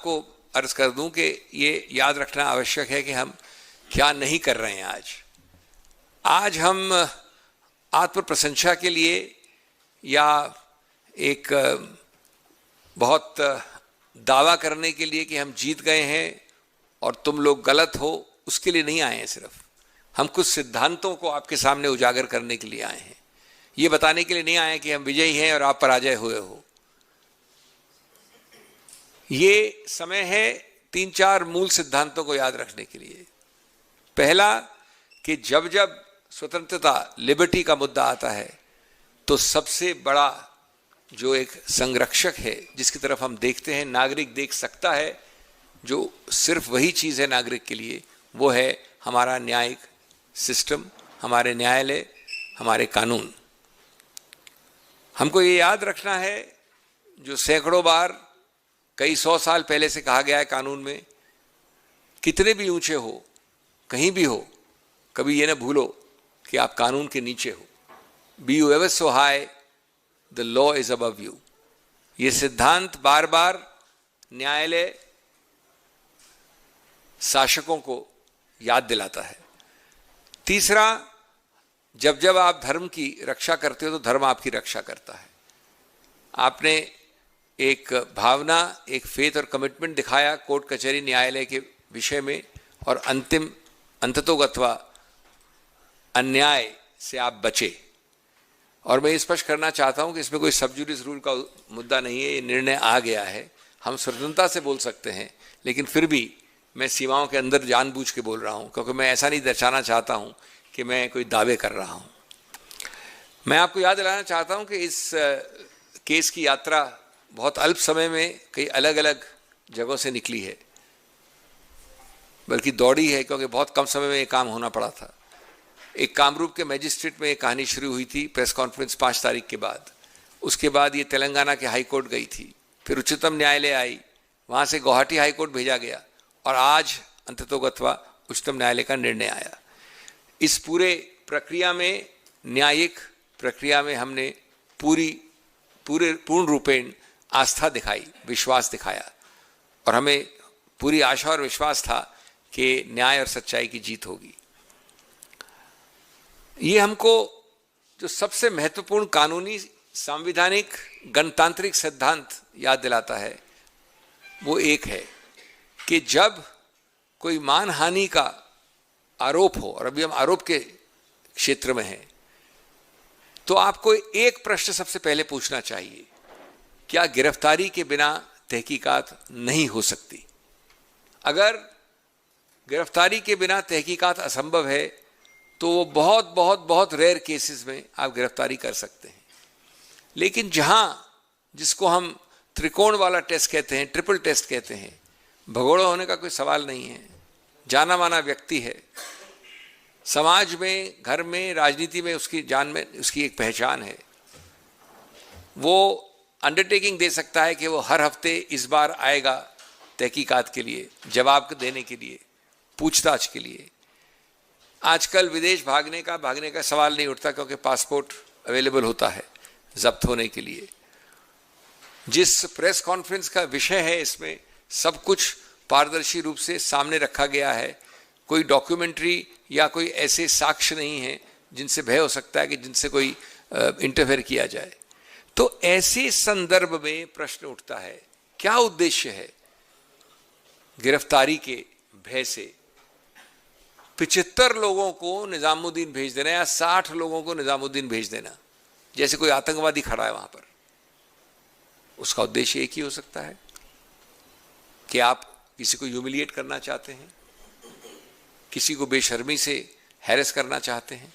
आपको अर्ज कर दूं कि ये याद रखना आवश्यक है कि हम क्या नहीं कर रहे हैं। आज हम आत्म प्रशंसा के लिए या एक बहुत दावा करने के लिए कि हम जीत गए हैं और तुम लोग गलत हो, उसके लिए नहीं आए हैं। सिर्फ हम कुछ सिद्धांतों को आपके सामने उजागर करने के लिए आए हैं। ये बताने के लिए नहीं आए कि हम विजयी हैं और आप पराजय हुए हो। ये समय है 3-4 मूल सिद्धांतों को याद रखने के लिए। पहला कि जब जब स्वतंत्रता, लिबर्टी का मुद्दा आता है तो सबसे बड़ा जो एक संरक्षक है जिसकी तरफ हम देखते हैं, नागरिक देख सकता है, जो सिर्फ वही चीज़ है नागरिक के लिए, वो है हमारा न्यायिक सिस्टम, हमारे न्यायालय, हमारे कानून। हमको ये याद रखना है जो सैकड़ों बार, कई 100 साल पहले से कहा गया है कानून में, कितने भी ऊंचे हो, कहीं भी हो, कभी ये ना भूलो कि आप कानून के नीचे हो। Be you ever so high, the law is above you. ये सिद्धांत बार बार न्यायालय शासकों को याद दिलाता है। तीसरा, जब जब आप धर्म की रक्षा करते हो तो धर्म आपकी रक्षा करता है। आपने एक भावना, एक फेथ और कमिटमेंट दिखाया कोर्ट कचहरी न्यायालय के विषय में, और अंततोगत्वा अन्याय से आप बचे। और मैं स्पष्ट करना चाहता हूं कि इसमें कोई सब जुडिस रूल का मुद्दा नहीं है। ये निर्णय आ गया है, हम स्वतंत्रता से बोल सकते हैं, लेकिन फिर भी मैं सीमाओं के अंदर जानबूझ के बोल रहा हूं, क्योंकि मैं ऐसा नहीं दर्शाना चाहता हूं कि मैं कोई दावे कर रहा हूं। मैं आपको याद दिलाना चाहता हूं कि इस केस की यात्रा बहुत अल्प समय में कई अलग अलग जगहों से निकली है, बल्कि दौड़ी है, क्योंकि बहुत कम समय में ये काम होना पड़ा था। एक कामरूप के मजिस्ट्रेट में ये कहानी शुरू हुई थी, प्रेस कॉन्फ्रेंस 5 तारीख के बाद। उसके बाद ये तेलंगाना के हाई कोर्ट गई थी, फिर उच्चतम न्यायालय आई, वहाँ से गुवाहाटी हाई कोर्ट भेजा गया, और आज अंततोगत्वा उच्चतम न्यायालय का निर्णय आया। इस पूरे प्रक्रिया में, न्यायिक प्रक्रिया में, हमने पूर्ण रूपेण आस्था दिखाई, विश्वास दिखाया, और हमें पूरी आशा और विश्वास था कि न्याय और सच्चाई की जीत होगी। ये हमको जो सबसे महत्वपूर्ण कानूनी, संवैधानिक, गणतांत्रिक सिद्धांत याद दिलाता है, वो एक है कि जब कोई मानहानि का आरोप हो, और अभी हम आरोप के क्षेत्र में हैं, तो आपको एक प्रश्न सबसे पहले पूछना चाहिए, क्या गिरफ्तारी के बिना तहकीकात नहीं हो सकती? अगर गिरफ्तारी के बिना तहकीकात असंभव है तो वो बहुत बहुत बहुत रेयर केसेस में आप गिरफ्तारी कर सकते हैं। लेकिन जिसको हम त्रिकोण वाला टेस्ट कहते हैं, ट्रिपल टेस्ट कहते हैं, भगोड़ा होने का कोई सवाल नहीं है। जाना माना व्यक्ति है, समाज में, घर में, राजनीति में उसकी जान में उसकी एक पहचान है। वो अंडरटेकिंग दे सकता है कि वो हर हफ्ते इस बार आएगा तहकीकात के लिए, जवाब देने के लिए, पूछताछ के लिए। आजकल विदेश भागने का सवाल नहीं उठता, क्योंकि पासपोर्ट अवेलेबल होता है जब्त होने के लिए। जिस प्रेस कॉन्फ्रेंस का विषय है, इसमें सब कुछ पारदर्शी रूप से सामने रखा गया है। कोई डॉक्यूमेंट्री या कोई ऐसे साक्ष्य नहीं है जिनसे भय हो सकता है कि जिनसे कोई इंटरफेयर किया जाए। तो ऐसे संदर्भ में प्रश्न उठता है, क्या उद्देश्य है गिरफ्तारी के भय से 75 लोगों को निजामुद्दीन भेज देना या 60 लोगों को निजामुद्दीन भेज देना, जैसे कोई आतंकवादी खड़ा है वहां पर? उसका उद्देश्य एक ही हो सकता है कि आप किसी को ह्यूमिलिएट करना चाहते हैं, किसी को बेशर्मी से हैरेस करना चाहते हैं।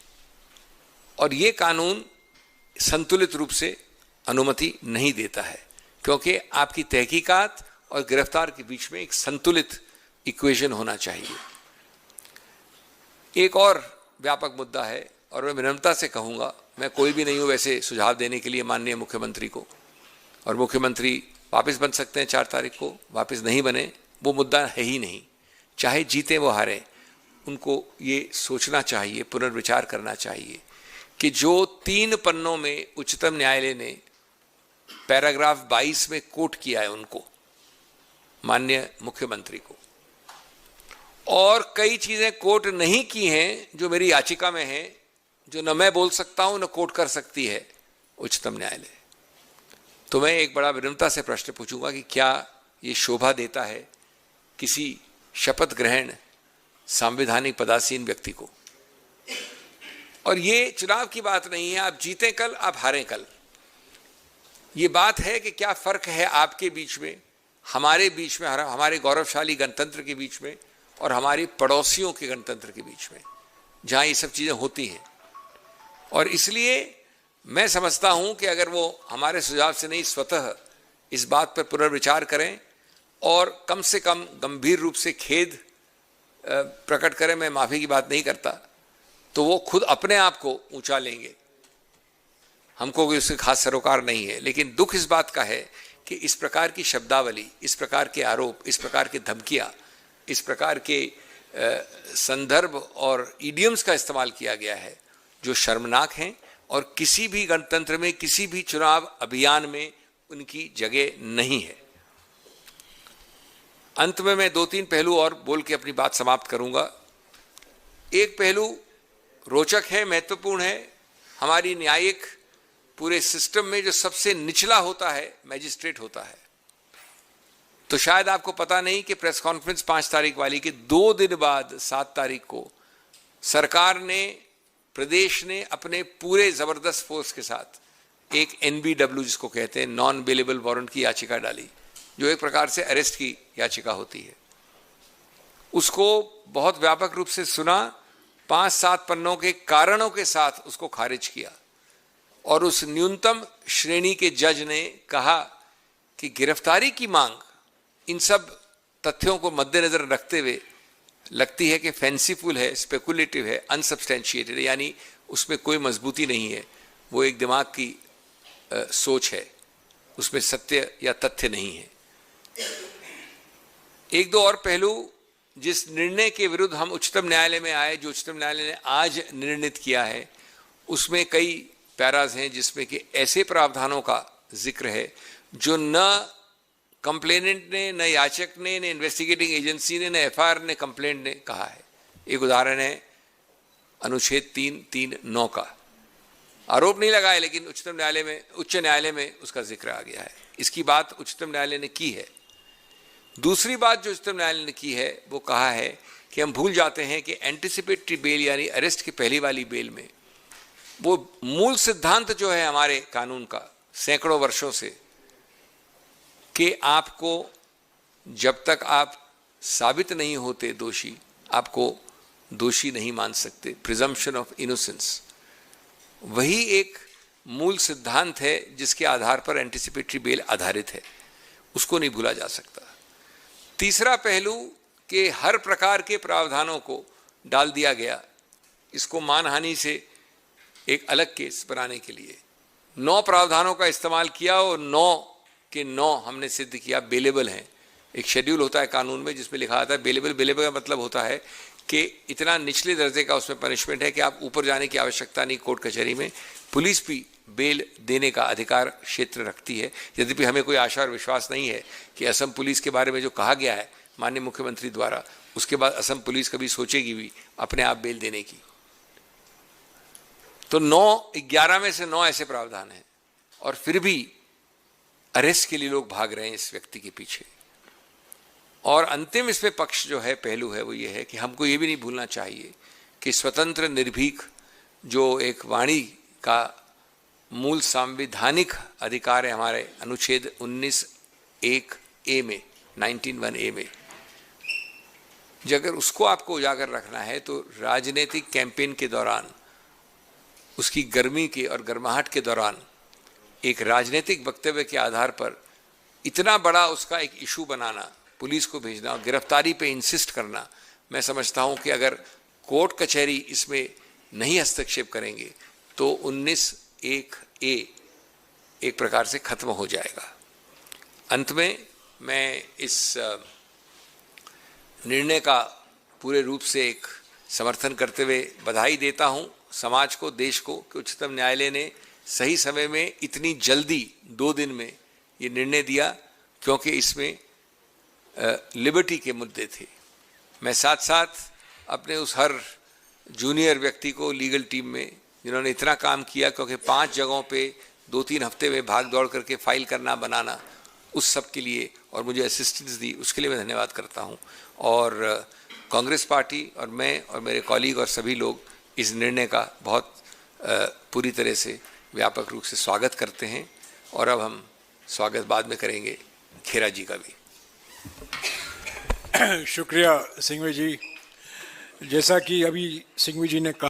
और ये कानून संतुलित रूप से अनुमति नहीं देता है, क्योंकि आपकी तहकीकात और गिरफ्तार के बीच में एक संतुलित इक्वेशन होना चाहिए। एक और व्यापक मुद्दा है, और मैं विनम्रता से कहूँगा, मैं कोई भी नहीं हूँ वैसे सुझाव देने के लिए माननीय मुख्यमंत्री को, और मुख्यमंत्री वापस बन सकते हैं 4 तारीख को, वापस नहीं बने वो मुद्दा है ही नहीं। चाहे जीते वो हारे, उनको ये सोचना चाहिए, पुनर्विचार करना चाहिए कि जो 3 पन्नों में उच्चतम न्यायालय ने पैराग्राफ 22 में कोट किया है उनको, माननीय मुख्यमंत्री को, और कई चीजें कोर्ट नहीं की हैं जो मेरी याचिका में है, जो न मैं बोल सकता हूं न कोर्ट कर सकती है उच्चतम न्यायालय। तो मैं एक बड़ा विनम्रता से प्रश्न पूछूंगा कि क्या ये शोभा देता है किसी शपथ ग्रहण संवैधानिक पदासीन व्यक्ति को? और ये चुनाव की बात नहीं है, आप जीते कल आप हारें कल। ये बात है कि क्या फर्क है आपके बीच में, हमारे बीच में, हमारे गौरवशाली गणतंत्र के बीच में और हमारी पड़ोसियों के गणतंत्र के बीच में, जहां ये सब चीजें होती हैं। और इसलिए मैं समझता हूं कि अगर वो हमारे सुझाव से नहीं स्वतः इस बात पर पुनर्विचार करें और कम से कम गंभीर रूप से खेद प्रकट करें, मैं माफी की बात नहीं करता, तो वो खुद अपने आप को ऊंचा लेंगे। हमको कोई उससे खास सरोकार नहीं है, लेकिन दुख इस बात का है कि इस प्रकार की शब्दावली, इस प्रकार के आरोप, इस प्रकार की धमकियां, इस प्रकार के संदर्भ और इडियम्स का इस्तेमाल किया गया है जो शर्मनाक हैं और किसी भी गणतंत्र में, किसी भी चुनाव अभियान में उनकी जगह नहीं है। अंत में मैं 2-3 पहलू और बोल के अपनी बात समाप्त करूंगा। एक पहलू रोचक है, महत्वपूर्ण है। हमारी न्यायिक पूरे सिस्टम में जो सबसे निचला होता है मैजिस्ट्रेट होता है। तो शायद आपको पता नहीं कि प्रेस कॉन्फ्रेंस 5 तारीख वाली के 2 दिन बाद 7 तारीख को सरकार ने, प्रदेश ने अपने पूरे जबरदस्त फोर्स के साथ एक NBW जिसको कहते हैं नॉन बेलेबल वारंट की याचिका डाली, जो एक प्रकार से अरेस्ट की याचिका होती है। उसको बहुत व्यापक रूप से सुना, 5-7 पन्नों के कारणों के साथ उसको खारिज किया और उस न्यूनतम श्रेणी के जज ने कहा कि गिरफ्तारी की मांग इन सब तथ्यों को मद्देनजर रखते हुए लगती है कि फैंसीफुल है, स्पेकुलेटिव है, अनसब्सटेंशिएटेड, यानी उसमें कोई मजबूती नहीं है, वो एक दिमाग की सोच है, उसमें सत्य या तथ्य नहीं है। 1-2 और पहलू जिस निर्णय के विरुद्ध हम उच्चतम न्यायालय में आए, जो उच्चतम न्यायालय ने आज निर्णित किया है, उसमें कई पैराज हैं जिसमें कि ऐसे प्रावधानों का जिक्र है जो न कंप्लेनेंट ने, न याचक ने, न इन्वेस्टिगेटिंग एजेंसी ने, न FIR ने, कंप्लेंट ने कहा है। एक उदाहरण है अनुच्छेद 339 का। आरोप नहीं लगाए, लेकिन उच्च न्यायालय में उसका जिक्र आ गया है। इसकी बात उच्चतम न्यायालय ने की है। दूसरी बात जो उच्चतम न्यायालय ने की है, वो कहा है कि हम भूल जाते हैं कि एंटिसिपेटरी बेल यानी अरेस्ट की पहली वाली बेल में वो मूल सिद्धांत जो है हमारे कानून का सैकड़ों वर्षों से, कि आपको जब तक आप साबित नहीं होते दोषी, आपको दोषी नहीं मान सकते, प्रिजम्पशन ऑफ इनोसेंस, वही एक मूल सिद्धांत है जिसके आधार पर एंटिसिपेटरी बेल आधारित है। उसको नहीं भूला जा सकता। तीसरा पहलू कि हर प्रकार के प्रावधानों को डाल दिया गया, इसको मानहानि से एक अलग केस बनाने के लिए 9 प्रावधानों का इस्तेमाल किया और 9 के 9 हमने सिद्ध किया बेलेबल हैं। एक शेड्यूल होता है कानून में जिसमें लिखा आता है बेलेबल। बेलेबल का मतलब होता है कि इतना निचले दर्जे का उसमें पनिशमेंट है कि आप ऊपर जाने की आवश्यकता नहीं कोर्ट कचहरी में। पुलिस भी बेल देने का अधिकार क्षेत्र रखती है। यद्यपि हमें कोई आशा और विश्वास नहीं है कि असम पुलिस के बारे में जो कहा गया है माननीय मुख्यमंत्री द्वारा, उसके बाद असम पुलिस कभी सोचेगी भी अपने आप बेल देने की। तो 11 में से 9 ऐसे प्रावधान हैं और फिर भी अरेस्ट के लिए लोग भाग रहे हैं इस व्यक्ति के पीछे। और अंतिम इसमें पक्ष जो है, पहलू है, वो ये है कि हमको ये भी नहीं भूलना चाहिए कि स्वतंत्र निर्भीक जो एक वाणी का मूल संवैधानिक अधिकार है हमारे अनुच्छेद 19(1)(a) में, 19(1)(a) में, अगर उसको आपको उजागर रखना है तो राजनीतिक कैंपेन के दौरान, उसकी गर्मी के और गर्माहट के दौरान एक राजनीतिक वक्तव्य के आधार पर इतना बड़ा उसका एक इशू बनाना, पुलिस को भेजना और गिरफ्तारी पे इंसिस्ट करना, मैं समझता हूं कि अगर कोर्ट कचहरी इसमें नहीं हस्तक्षेप करेंगे तो 19(1)(a) एक प्रकार से खत्म हो जाएगा। अंत में मैं इस निर्णय का पूरे रूप से एक समर्थन करते हुए बधाई देता हूं समाज को, देश को, कि उच्चतम न्यायालय ने सही समय में इतनी जल्दी 2 दिन में ये निर्णय दिया, क्योंकि इसमें लिबर्टी के मुद्दे थे। मैं साथ साथ अपने उस हर जूनियर व्यक्ति को लीगल टीम में जिन्होंने इतना काम किया, क्योंकि 5 जगहों पे 2-3 हफ्ते में भाग दौड़ करके फाइल करना बनाना, उस सब के लिए और मुझे असिस्टेंस दी, उसके लिए मैं धन्यवाद करता हूँ। और कांग्रेस पार्टी और मैं और मेरे कॉलीग और सभी लोग इस निर्णय का बहुत पूरी तरह से व्यापक रूप से स्वागत करते हैं। और अब हम स्वागत बाद में करेंगे खेरा जी का भी। शुक्रिया सिंघवी जी। जैसा कि अभी सिंघवी जी ने कहा